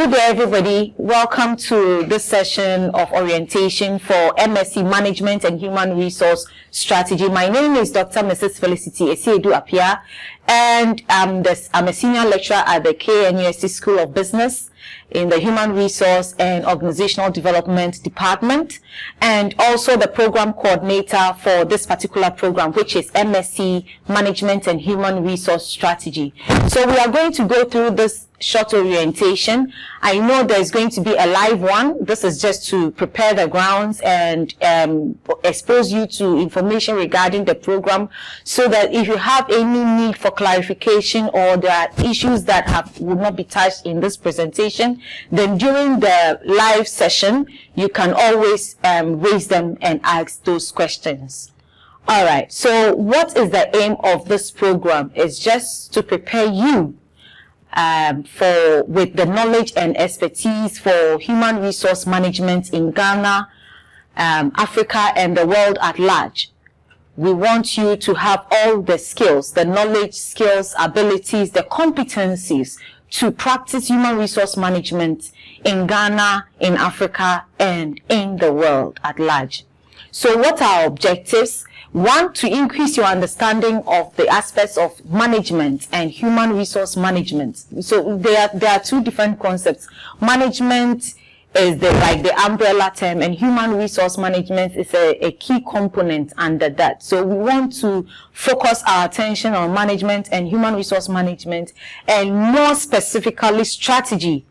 Good day, everybody. Welcome to this session of orientation for MSc Management and Human Resource Strategy. My name is Dr. Mrs. Felicity Esiedu Apia, and I'm a senior lecturer at the KNUST School of Business in the Human Resource and Organizational Development Department, and also the program coordinator for this particular program, which is MSc Management and Human Resource Strategy. So we are going to go through this short orientation. I know there's going to be a live one. This is just to prepare the grounds and expose you to information regarding the program, so that if you have any need for clarification or there are issues that will not be touched in this presentation, then during the live session, you can always raise them and ask those questions. All right. So what is the aim of this program? It's just to prepare you with the knowledge and expertise for human resource management in Ghana, Africa, and the world at large. We want you to have all the skills, the knowledge, skills, abilities, the competencies to practice human resource management in Ghana, in Africa, and in the world at large. So what are our objectives? One, to increase your understanding of the aspects of management and human resource management. So there are two different concepts. Management is the umbrella term, and human resource management is a key component under that. So we want to focus our attention on management and human resource management, and more specifically strategy,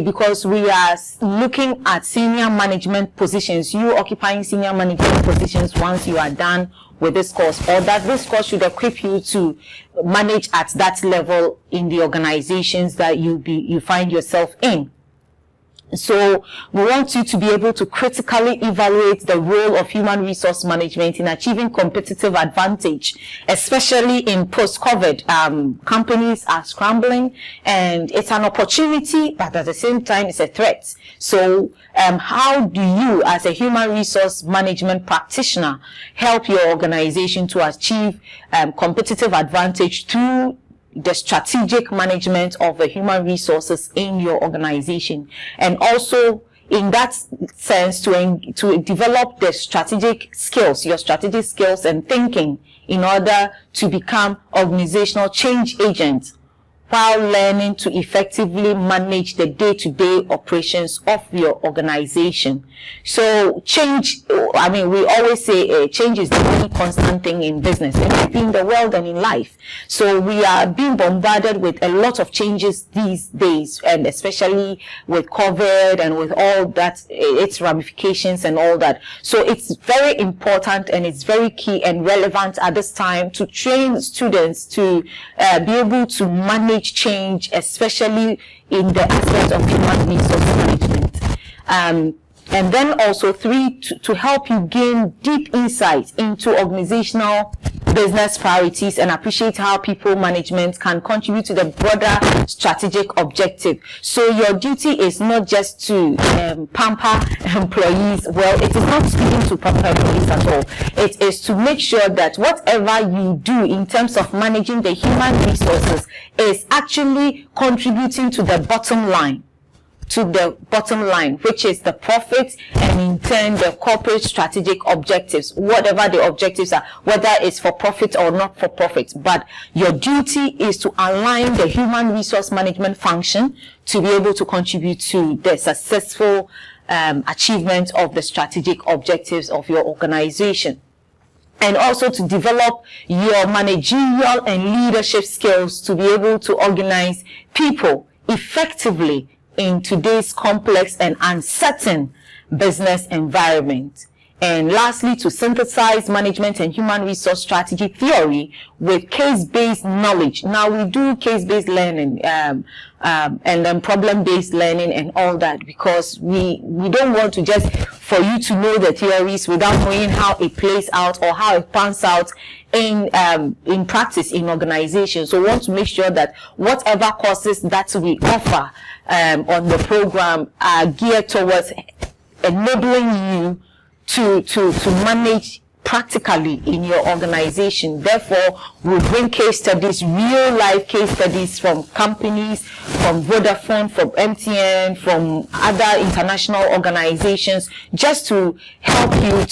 because we are looking at senior management positions, you occupying senior management positions once you are done with this course, or that this course should equip you to manage at that level in the organizations that you find yourself in. So we want you to be able to critically evaluate the role of human resource management in achieving competitive advantage, especially in post-COVID. Companies are scrambling, and it's an opportunity, but at the same time, it's a threat. So how do you, as a human resource management practitioner, help your organization to achieve competitive advantage through the strategic management of the human resources in your organization, and also in that sense to develop the strategic skills, your strategic skills and thinking, in order to become organizational change agents while learning to effectively manage the day-to-day operations of your organization. So change, we always say change is the only constant thing in business, in the world and in life. So we are being bombarded with a lot of changes these days, and especially with COVID and with all that, its ramifications and all that. So it's very important and it's very key and relevant at this time to train students to be able to manage change, especially in the aspect of human resource management. And then also to help you gain deep insight into organizational business priorities and appreciate how people management can contribute to the broader strategic objective. So your duty is not just to pamper employees. Well, it is not speaking to pamper employees at all. It is to make sure that whatever you do in terms of managing the human resources is actually contributing to the bottom line. Which is the profit, and in turn the corporate strategic objectives, whatever the objectives are, whether it's for profit or not for profit. But your duty is to align the human resource management function to be able to contribute to the successful achievement of the strategic objectives of your organization. And also to develop your managerial and leadership skills to be able to organize people effectively in today's complex and uncertain business environment. And lastly, to synthesize management and human resource strategy theory with case-based knowledge. Now we do case-based learning and then problem-based learning and all that, because we don't want to just for you to know the theories without knowing how it plays out or how it pans out in practice in organizations. So we want to make sure that whatever courses that we offer on the program are geared towards enabling you to manage practically in your organization. Therefore, we bring case studies, real life case studies from companies, from Vodafone, from MTN, from other international organizations, just to help you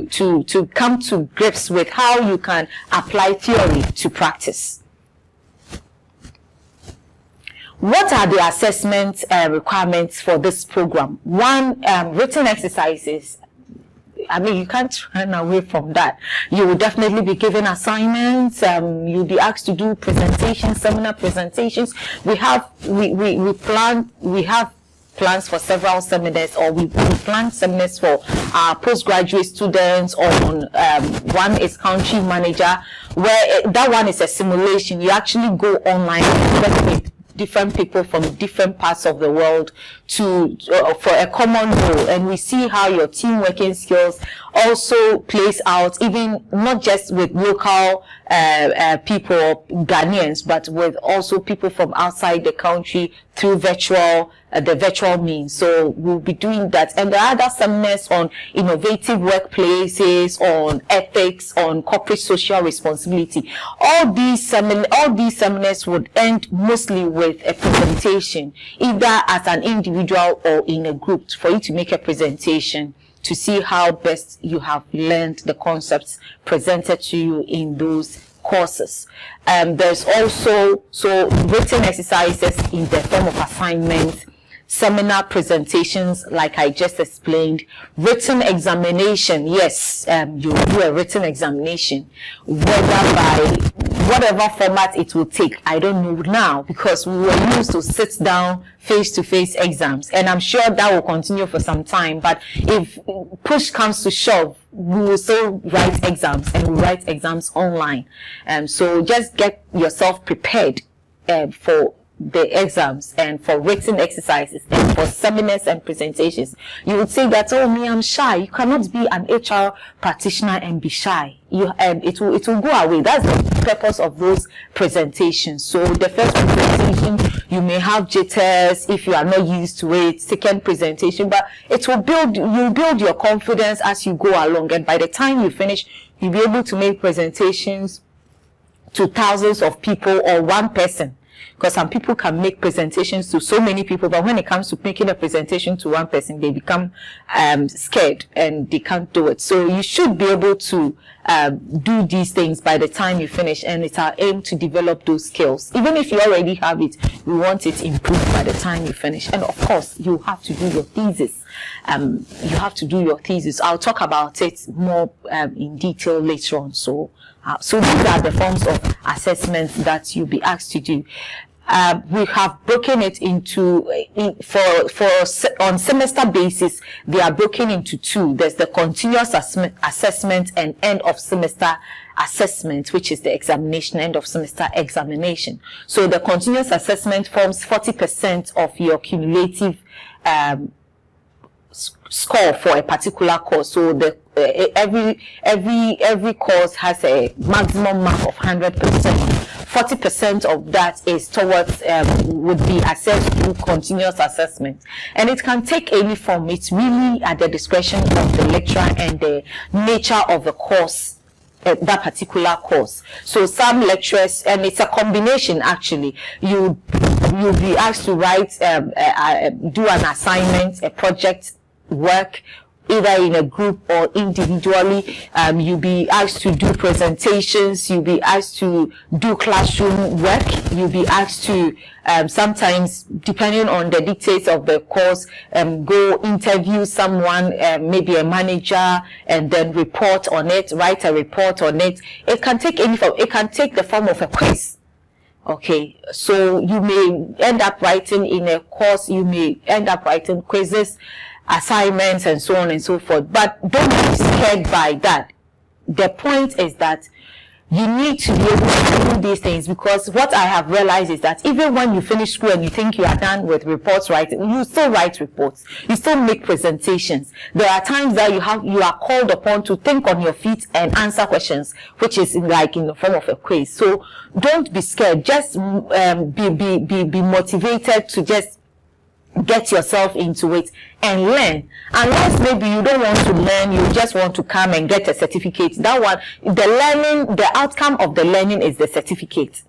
to come to grips with how you can apply theory to practice. What are the assessment requirements for this program? One, written exercises. I mean, you can't run away from that. You will definitely be given assignments. You'll be asked to do presentations, seminar presentations. We have plans for several seminars, or we plan seminars for our postgraduate students. On one is country manager, where that one is a simulation. You actually go online and work with different people from different parts of the world for a common goal, and we see how your team working skills also plays out, even not just with local people, Ghanaians, but with also people from outside the country through the virtual means. So we'll be doing that. And there are other seminars on innovative workplaces, on ethics, on corporate social responsibility. All these seminars would end mostly with a presentation, either as an individual or in a group, for you to make a presentation to see how best you have learned the concepts presented to you in those courses. There's also written exercises in the form of assignments, seminar presentations, like I just explained, written examination. Yes, you do a written examination, whether by whatever format it will take, I don't know now, because we were used to sit down face-to-face exams, and I'm sure that will continue for some time. But if push comes to shove, we will still write exams, and we write exams online. So just get yourself prepared for the exams and for written exercises and for seminars and presentations. You would say that, oh, me, I'm shy. You cannot be an HR practitioner and be shy. It will go away. That's the purpose of those presentations. So the first presentation, you may have jitters if you are not used to it. Second presentation, but it will build your confidence as you go along. And by the time you finish, you'll be able to make presentations to thousands of people or one person. Because some people can make presentations to so many people, but when it comes to making a presentation to one person, they become scared and they can't do it. So you should be able to do these things by the time you finish, and it's our aim to develop those skills. Even if you already have it, we want it improved by the time you finish. And of course, you have to do your thesis. I'll talk about it more in detail later on. So these are the forms of assessments that you'll be asked to do. We have broken it into, on semester basis, they are broken into two. There's the continuous assessment and end of semester assessment, which is the examination, end of semester examination. So the continuous assessment forms 40% of your cumulative score for a particular course. So the every course has a maximum mark of 100%. 40% of that is towards would be assessed through continuous assessment, and it can take any form. It's really at the discretion of the lecturer and the nature of the course, that particular course. So some lecturers, and it's a combination actually, you'll be asked to write, do an assignment, a project work, either in a group or individually. You'll be asked to do presentations, you'll be asked to do classroom work, you'll be asked to sometimes, depending on the dictates of the course, go interview someone, maybe a manager, and then report on it, write a report on it. It can take any form. It can take the form of a quiz. Okay, so you may end up writing in a course, you may end up writing quizzes, assignments, and so on and so forth. But don't be scared by that. The point is that you need to be able to do these things, because what I have realized is that even when you finish school and you think you are done with reports writing, you still write reports, you still make presentations. There are times that you are called upon to think on your feet and answer questions, which is like in the form of a quiz. So don't be scared. Just be motivated to just get yourself into it and learn. Unless maybe you don't want to learn, you just want to come and get a certificate. That one, the outcome of the learning is the certificate,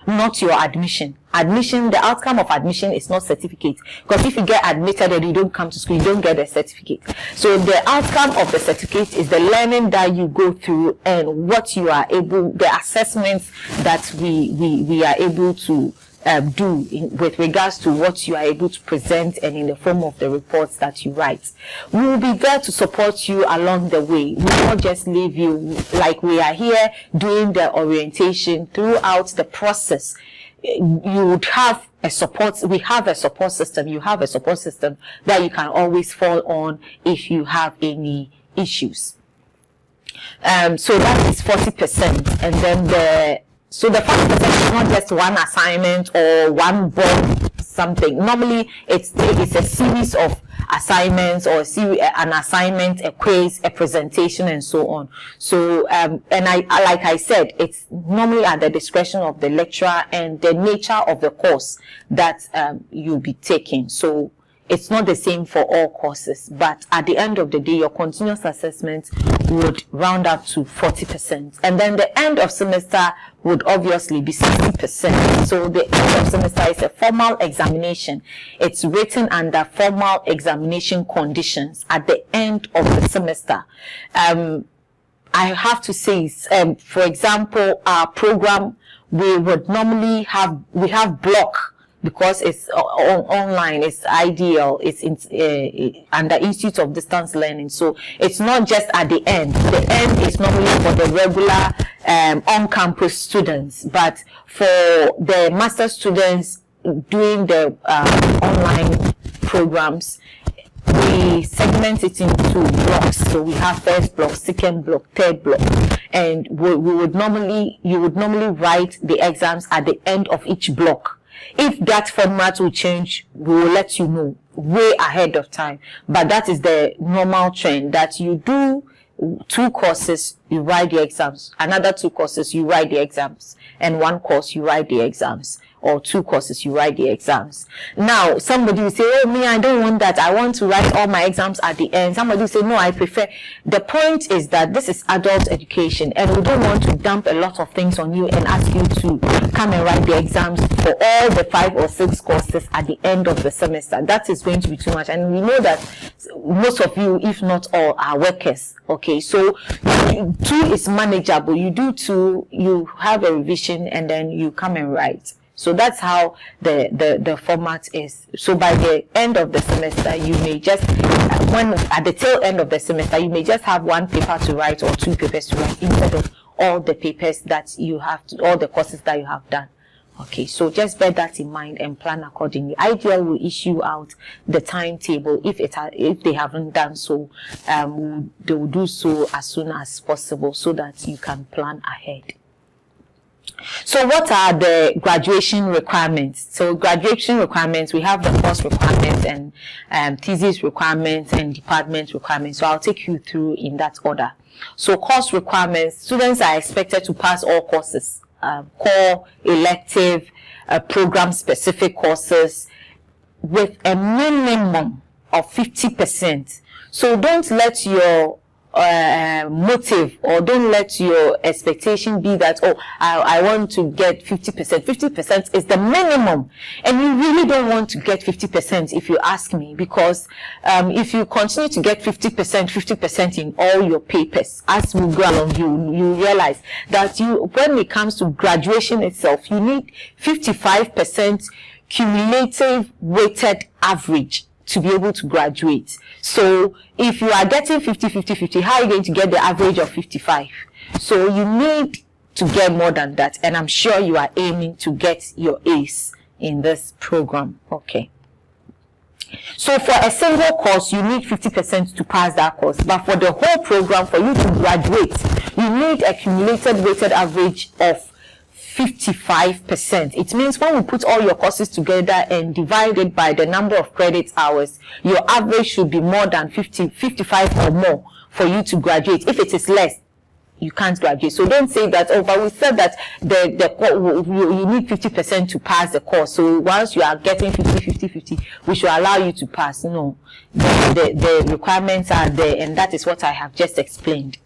not your admission. The outcome of admission is not certificate. Because if you get admitted and you don't come to school, you don't get a certificate. So the outcome of the certificate is the learning that you go through and what you are able, the assessments that we are able to with regards to what you are able to present and in the form of the reports that you write. We will be there to support you along the way. We will not just leave you like we are here doing the orientation throughout the process. You would have a support, we have a support system, you have a support system that you can always fall on if you have any issues. So that is 40%, and then so the 40% is not just one assignment or one board something. Normally it's a series of assignments or an assignment, a quiz, a presentation, and so on. So and like I said, it's normally at the discretion of the lecturer and the nature of the course that you'll be taking. So it's not the same for all courses, but at the end of the day, your continuous assessment would round up to 40%. And then the end of semester would obviously be 60%. So the end of semester is a formal examination. It's written under formal examination conditions at the end of the semester. I have to say, for example, our program, we would normally have block, because it's online, it's ideal, it's under Institute of Distance Learning. So it's not just at the end. The end is normally for the regular on-campus students, but for the master students doing the online programs, we segment it into blocks. So we have first block, second block, third block, and you would normally write the exams at the end of each block. If that format will change, we will let you know way ahead of time. But that is the normal trend, that you do 2 courses, you write the exams. Another 2 courses, you write the exams. And 1 course, you write the exams. Or 2 courses, you write the exams. Now, somebody will say, oh, me, I don't want that. I want to write all my exams at the end. Somebody will say, no, I prefer. The point is that this is adult education, and we don't want to dump a lot of things on you and ask you to come and write the exams for all the 5 or 6 courses at the end of the semester. That is going to be too much. And we know that most of you, if not all, are workers. Okay, so 2 is manageable. You do 2, you have a revision, and then you come and write. So that's how the format is. So by the end of the semester, you may just, at the tail end of the semester, you may just have 1 paper to write or 2 papers to write instead of all the papers that you have all the courses that you have done. Okay, so just bear that in mind and plan accordingly. Ideal will issue out the timetable if they haven't done so. They will do so as soon as possible so that you can plan ahead. So what are the graduation requirements? So graduation requirements, we have the course requirements and thesis requirements and department requirements. So I'll take you through in that order. So course requirements, students are expected to pass all courses, core, elective, program-specific courses with a minimum of 50%. So don't let your motive, or don't let your expectation be that, oh, I want to get 50%. 50% is the minimum, and you really don't want to get 50% if you ask me, because if you continue to get 50% in all your papers as we go along, you realize that when it comes to graduation itself, you need 55% cumulative weighted average to be able to graduate. So if you are getting 50, how are you going to get the average of 55? So you need to get more than that, and I'm sure you are aiming to get your A's in this program. Okay. So for a single course, you need 50% to pass that course. But for the whole program, for you to graduate, you need a cumulated weighted average of 55%. It means when we put all your courses together and divide it by the number of credit hours, your average should be more than 55 or more for you to graduate. If it is less, you can't graduate. So don't say that, oh, but we said that you need 50% to pass the course. So once you are getting 50, we should allow you to pass. No, the requirements are there, and that is what I have just explained.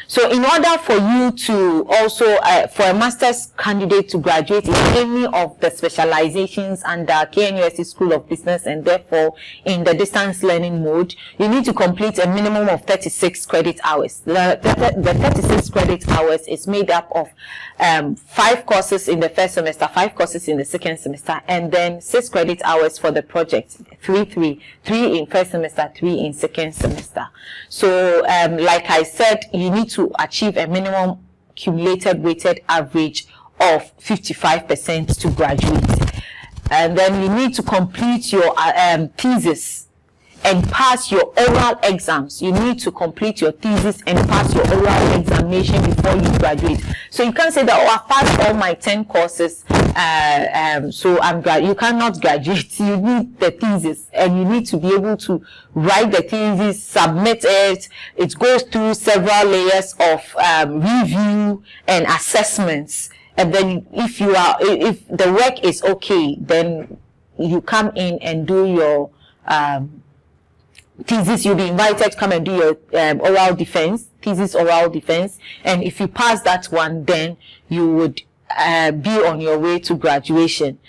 So in order for you to also, for a master's candidate to graduate in any of the specializations under KNUST School of Business, and therefore in the distance learning mode, you need to complete a minimum of 36 credit hours. The 36 credit hours is made up of 5 courses in the first semester, 5 courses in the second semester, and then 6 credit hours for the project. 3 in first semester, 3 in second semester. So like I said, you need to achieve a minimum cumulated weighted average of 55% to graduate. And then you need to complete your thesis and pass your oral exams. You need to complete your thesis and pass your oral examination before you graduate. So you can't say that, oh, I've passed all my 10 courses, so you cannot graduate. You need the thesis, and you need to be able to write the thesis, submit it. It goes through several layers of review and assessments. And then if the work is okay, then you come in and do your thesis. You'll be invited to come and do your oral defense, and if you pass that one, then you would be on your way to graduation.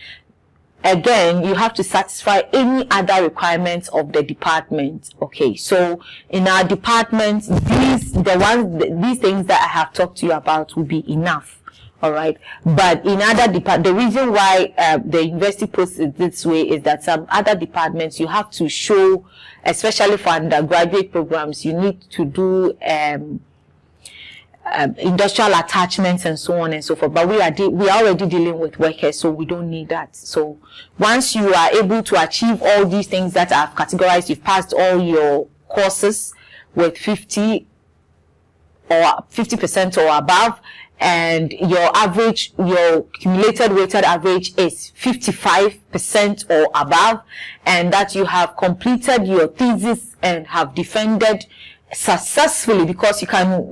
Again, you have to satisfy any other requirements of the department. Okay, so in our department, these things that I have talked to you about will be enough. All right, but in other the reason why the university puts it this way is that some other departments you have to show, especially for undergraduate programs, you need to do industrial attachments and so on and so forth. But we are already dealing with workers, so we don't need that. So once you are able to achieve all these things that I've categorized, you've passed all your courses with 50% or above, and your cumulated weighted average is 55% or above, and that you have completed your thesis and have defended successfully, because you can,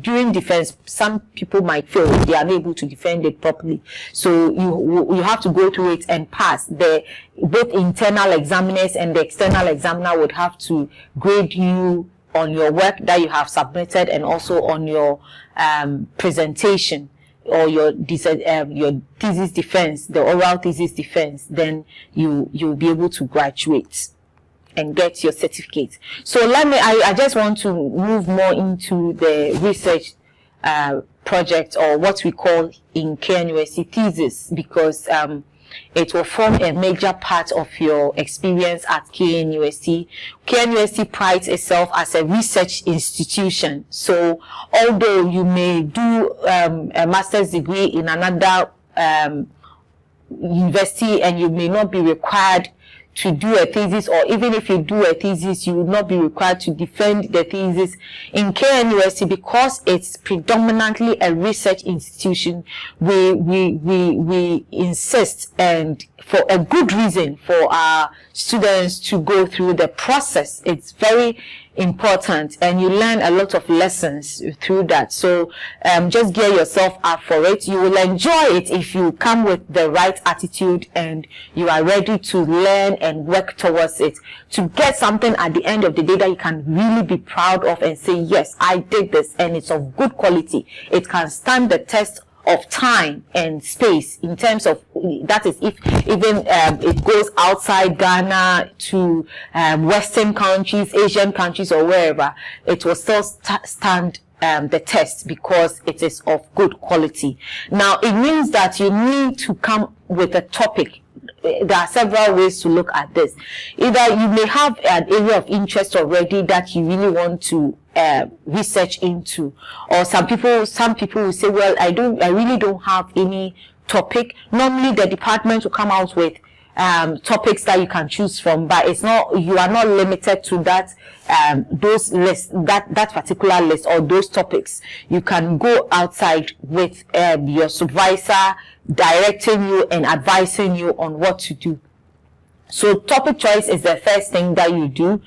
during defense, some people might feel they are unable to defend it properly. So you have to go through it and pass. Both internal examiners and the external examiner would have to grade you on your work that you have submitted, and also on your presentation or your thesis defense, the oral thesis defense. Then you'll be able to graduate and get your certificate. So I just want to move more into the research project, or what we call in KNUST thesis, because it will form a major part of your experience at KNUST. KNUST prides itself as a research institution. So although you may do a master's degree in another university, and you may not be required to do a thesis, or even if you do a thesis, you will not be required to defend the thesis. In KNUST, because it's predominantly a research institution, we insist, and for a good reason, for our students to go through the process. It's very important, and you learn a lot of lessons through that. So just gear yourself up for it. You will enjoy it if you come with the right attitude and you are ready to learn and work towards it, to get something at the end of the day that you can really be proud of and say, yes, I did this, and it's of good quality. It can stand the test of time and space, in terms of, that is, if even it goes outside Ghana to Western countries, Asian countries, or wherever, it will still stand the test, because it is of good quality. Now, it means that you need to come with a topic. There are several ways to look at this. Either you may have an area of interest already that you really want to research into, or some people will say, well, I really don't have any topic. Normally the department will come out with topics that you can choose from, but you are not limited to that those lists, that particular list or those topics. You can go outside with your supervisor directing you and advising you on what to do. So topic choice is the first thing that you do.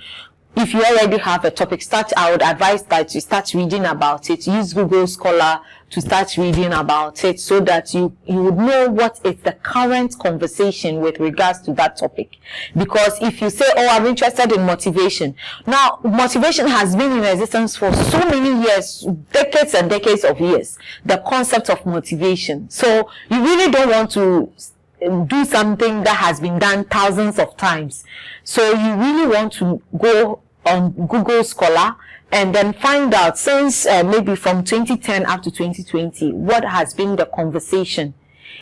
if you already have a topic, I would advise that you start reading about it. Use Google Scholar to start reading about it so that you would know what is the current conversation with regards to that topic. Because if you say, oh, I'm interested in motivation. Now, motivation has been in existence for so many years, decades and decades of years, the concept of motivation. So you really don't want to do something that has been done thousands of times. So you really want to go on Google Scholar and then find out, since maybe from 2010 up to 2020, what has been the conversation.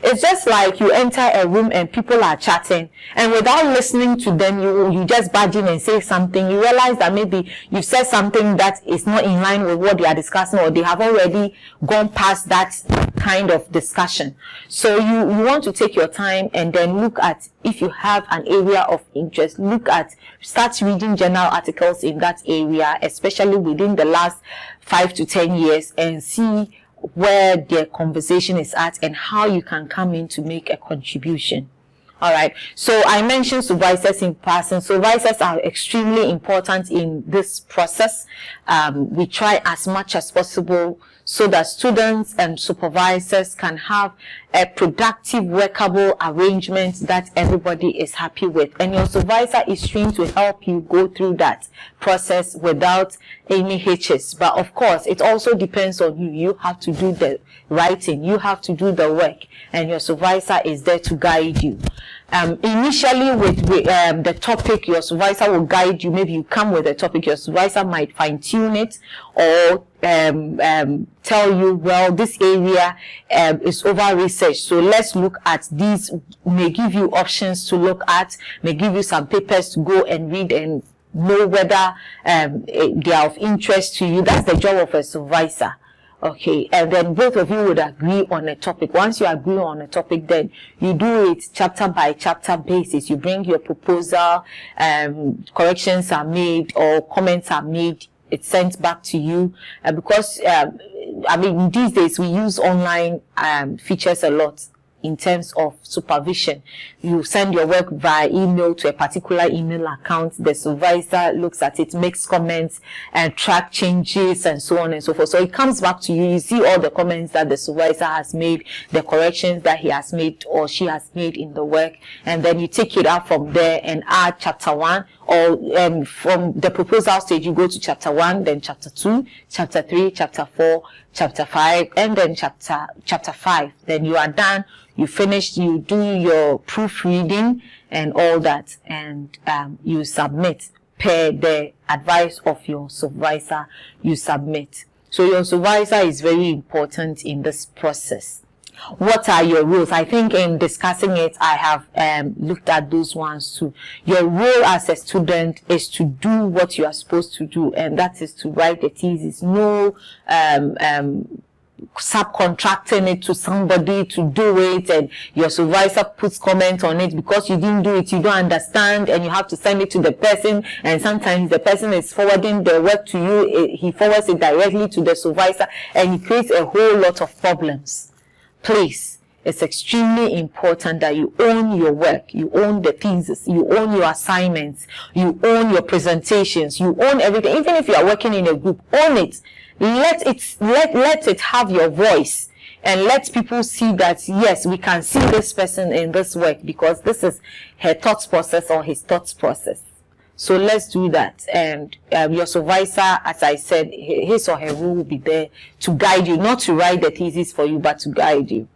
It's just like you enter a room and people are chatting, and without listening to them, you just barge in and say something. You realize that maybe you've said something that is not in line with what they are discussing, or they have already gone past that kind of discussion. So you want to take your time and then look at, if you have an area of interest, start reading journal articles in that area, especially within the last 5 to 10 years, and see where their conversation is at and how you can come in to make a contribution. All right. So I mentioned supervisors in passing. Supervisors are extremely important in this process. We try as much as possible so that students and supervisors can have a productive, workable arrangement that everybody is happy with. And your supervisor is trained to help you go through that process without any hitches. But of course, it also depends on you. You have to do the writing. You have to do the work. And your supervisor is there to guide you. Initially with the topic, your supervisor will guide you. Maybe you come with a topic, your supervisor might fine tune it, or tell you, well, this area is over research, so let's look at these. May give you options to look at, may give you some papers to go and read and know whether they are of interest to you. That's the job of a supervisor. Okay, and then both of you would agree on a topic. Once you agree on a topic, then you do it chapter by chapter basis. You bring your proposal, corrections are made or comments are made, it's sent back to you. Because, I mean, these days we use online features a lot in terms of supervision. You send your work via email to a particular email account. The supervisor looks at it, makes comments, and track changes and so on and so forth. So it comes back to you. You see all the comments that the supervisor has made, the corrections that he has made or she has made in the work, and then you take it out from there and add chapter 1, or from the proposal stage you go to chapter 1, then chapter 2, chapter 3, chapter 4, chapter 5, and then chapter 5. Then you are done. You finish, you do your proofreading and all that, and you submit per the advice of your supervisor. You submit. So your supervisor is very important in this process. What are your roles? I think in discussing it, I have looked at those ones too. Your role as a student is to do what you are supposed to do, and that is to write the thesis. No subcontracting it to somebody to do it, and your supervisor puts comment on it because you didn't do it, you don't understand, and you have to send it to the person, and sometimes the person is forwarding the work to you, he forwards it directly to the supervisor, and it creates a whole lot of problems. Please, it's extremely important that you own your work, you own the thesis, you own your assignments, you own your presentations, you own everything. Even if you are working in a group, own it. Let it have your voice, and let people see that, yes, we can see this person in this work because this is her thought process or his thought process. So let's do that. And your supervisor, as I said, his or her role will be there to guide you, not to write the thesis for you, but to guide you.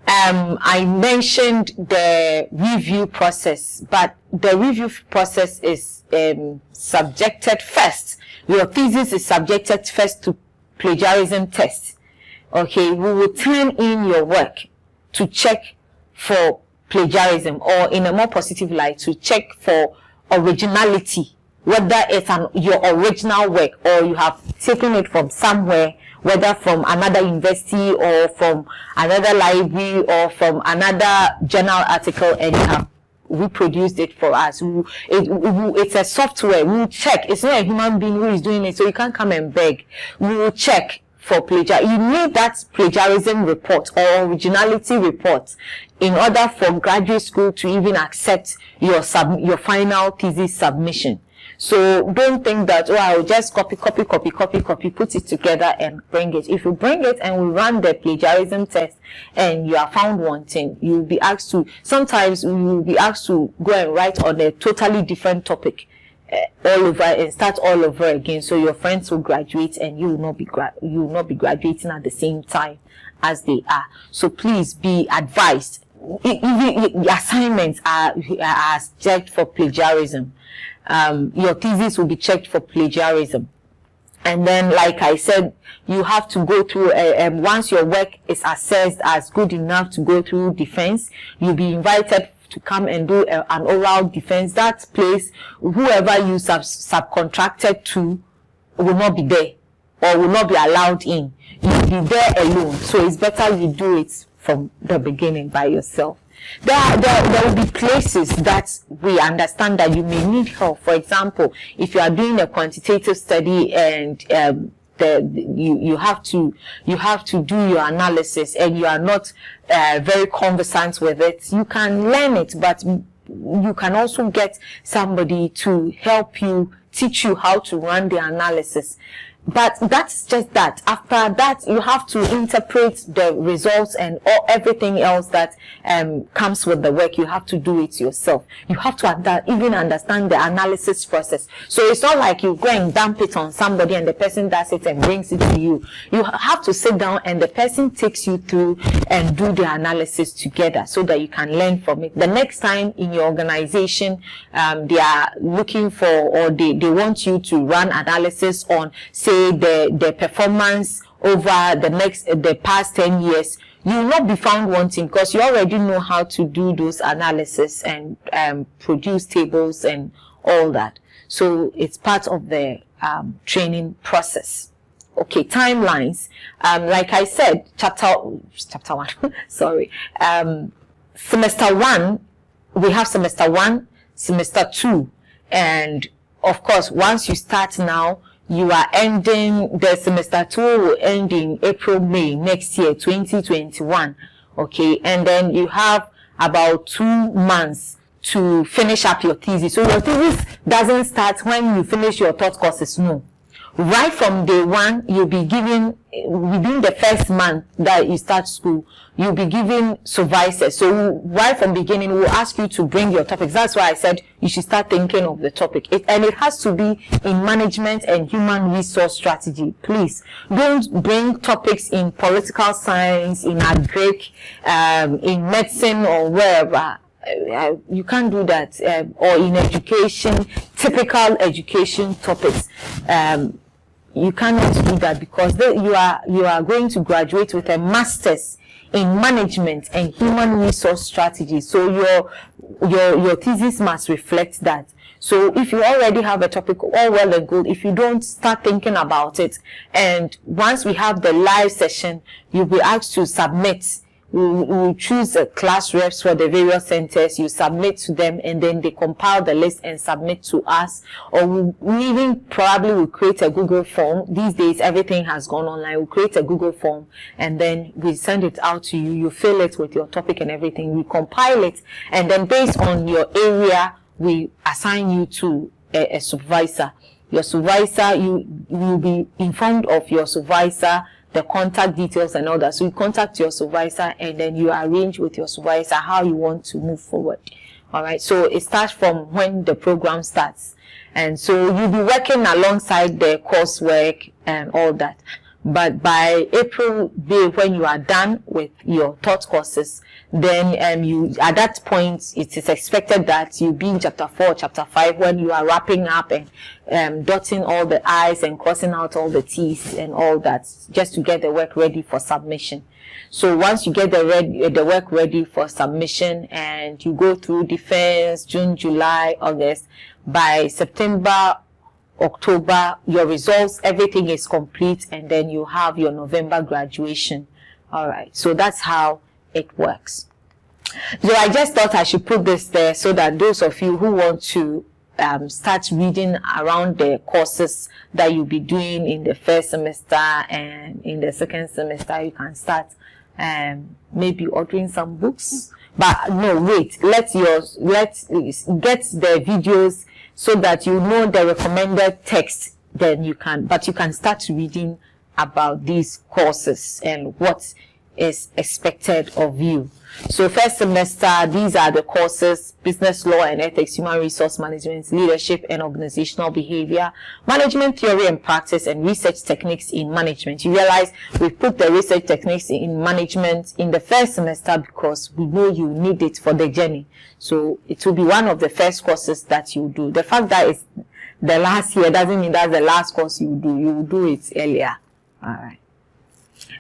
I mentioned the review process, but the review process is subjected first. Your thesis is subjected first to plagiarism test. Okay, we will turn in your work to check for plagiarism, or in a more positive light, to check for originality, whether it's your original work or you have taken it from somewhere, whether from another university or from another library or from another journal article, and you have reproduced it for us. It's a software. We will check. It's not a human being who is doing it, so you can't come and beg. We will check for plagiarism. You need that plagiarism report or originality report in order for graduate school to even accept your final thesis submission. So don't think that, oh, I'll just copy, put it together and bring it. If you bring it and we run the plagiarism test and you are found wanting, you'll be asked to, sometimes you will be asked to go and write on a totally different topic all over and start all over again. So your friends will graduate and you will not be graduating at the same time as they are. So please be advised. Even the assignments are checked for plagiarism. Your thesis will be checked for plagiarism. And then, like I said, you have to go through, once your work is assessed as good enough to go through defense, you'll be invited to come and do an oral defense. That place, whoever you subcontracted to will not be there or will not be allowed in. You'll be there alone. So it's better you do it from the beginning by yourself. There will be places that we understand that you may need help. For example, if you are doing a quantitative study and you have to do your analysis and you are not very conversant with it, you can learn it, but you can also get somebody to help you, teach you how to run the analysis. But that's just that. After that, you have to interpret the results and everything else that comes with the work. You have to do it yourself. You have to even understand the analysis process. So it's not like you go and dump it on somebody and the person does it and brings it to you. You have to sit down and the person takes you through and do the analysis together so that you can learn from it. The next time in your organization, they are looking for, or they want you to run analysis on, say, the performance over the past 10 years, you will not be found wanting because you already know how to do those analysis and produce tables and all that. So it's part of the training process. Okay, timelines. Like I said, chapter 1, sorry. Semester 1, we have semester 1, semester 2, and of course, once you start now, you are ending, the semester 2 will end in April, May next year, 2021. Okay. And then you have about 2 months to finish up your thesis. So your thesis doesn't start when you finish your thought courses. No. Right from day one, you'll be given, within the first month that you start school, you'll be given supervisors. So right from beginning, we'll ask you to bring your topics. That's why I said you should start thinking of the topic. And it has to be in management and human resource strategy. Please don't bring topics in political science, in agric, in medicine or wherever. You can't do that, or in education, typical education topics. You cannot do that because you are going to graduate with a master's in management and human resource strategy. So your thesis must reflect that. So if you already have a topic, all well and good, if you don't start thinking about it, and once we have the live session, you'll be asked to submit. We'll choose class reps for the various centers. You submit to them and then they compile the list and submit to us. Or we even probably will create a Google form. These days, everything has gone online. We'll create a Google form and then we send it out to you. You fill it with your topic and everything. We compile it. And then based on your area, we assign you to a supervisor. Your supervisor, you will be informed of your supervisor, the contact details and all that. So you contact your supervisor and then you arrange with your supervisor how you want to move forward. All right. So it starts from when the program starts. And so you'll be working alongside the coursework and all that. But by April, May, when you are done with your thought courses, then at that point, it is expected that you be in chapter 4, chapter 5, when you are wrapping up and dotting all the I's and crossing out all the T's and all that, just to get the work ready for submission. So once you get the work ready for submission and you go through defense, June, July, August, by September, October, your results, everything is complete, and then you have your November graduation. All right. So that's how it works. So I just thought I should put this there so that those of you who want to start reading around the courses that you'll be doing in the first semester and in the second semester, you can start maybe ordering some books. But no, wait, get the videos so that you know the recommended text. Then you can start reading about these courses and what is expected of you. So first semester, these are the courses: business law and ethics, human resource management, leadership and organizational behavior, management theory and practice, and research techniques in management. You realize we put the research techniques in management in the first semester because we know you need it for the journey. So it will be one of the first courses that you do. The fact that it's the last year doesn't mean that's the last course you do. You will do it earlier. All right.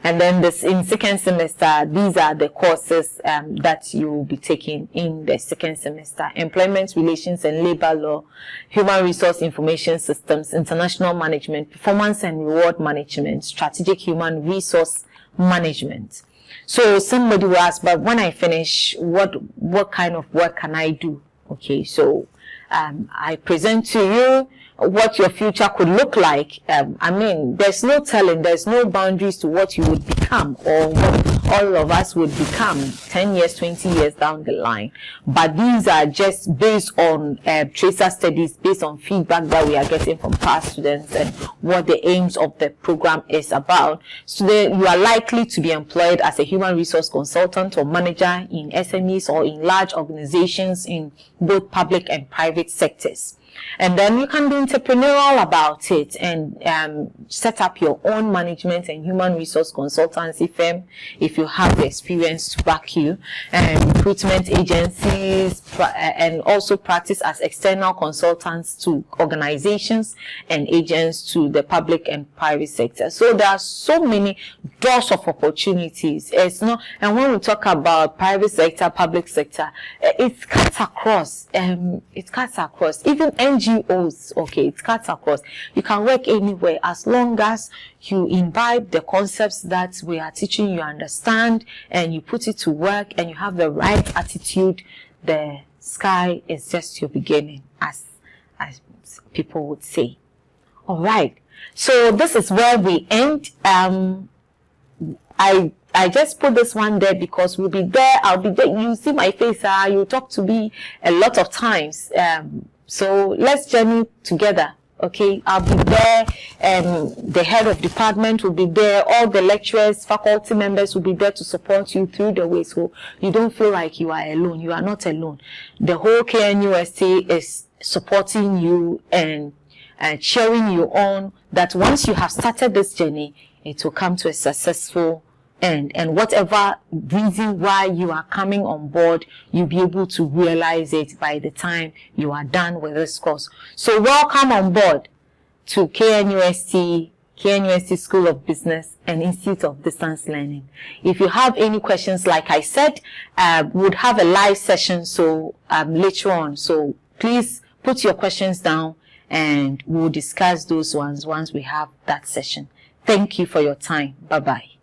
And then in second semester, these are the courses that you will be taking in the second semester: employment relations and labor law, human resource information systems, international management, performance and reward management, strategic human resource management. So somebody will ask, but when I finish, what kind of work can I do? Okay, so I present to you what your future could look like. I mean, there's no telling, there's no boundaries to what you would become or what all of us would become 10 years, 20 years down the line. But these are just based on tracer studies, based on feedback that we are getting from past students and what the aims of the program is about. So you are likely to be employed as a human resource consultant or manager in SMEs or in large organizations in both public and private sectors. And then you can be entrepreneurial about it and set up your own management and human resource consultancy firm if you have the experience to back you, and recruitment agencies, and also practice as external consultants to organizations and agents to the public and private sector. So there are so many doors of opportunities. It's not, and when we talk about private sector, public sector, it cuts across. It cuts across. Even NGOs, okay, it cuts across. You can work anywhere as long as you imbibe the concepts that we are teaching, you understand, and you put it to work, and you have the right attitude. The sky is just your beginning, as people would say. All right. So this is where we end. I just put this one there because we'll be there. I'll be there. You see my face. You talk to me a lot of times. So let's journey together. Okay, I'll be there, and the head of department will be there. All the lecturers, faculty members will be there to support you through the way, so you don't feel like you are alone. You are not alone. The whole KNUST is supporting you and cheering you on, that once you have started this journey, it will come to a successful end. And whatever reason why you are coming on board, you'll be able to realize it by the time you are done with this course. So welcome on board to KNUST School of Business and Institute of Distance Learning. If you have any questions, like I said, we would have a live session later on. So please put your questions down and we'll discuss those ones once we have that session. Thank you for your time. Bye-bye.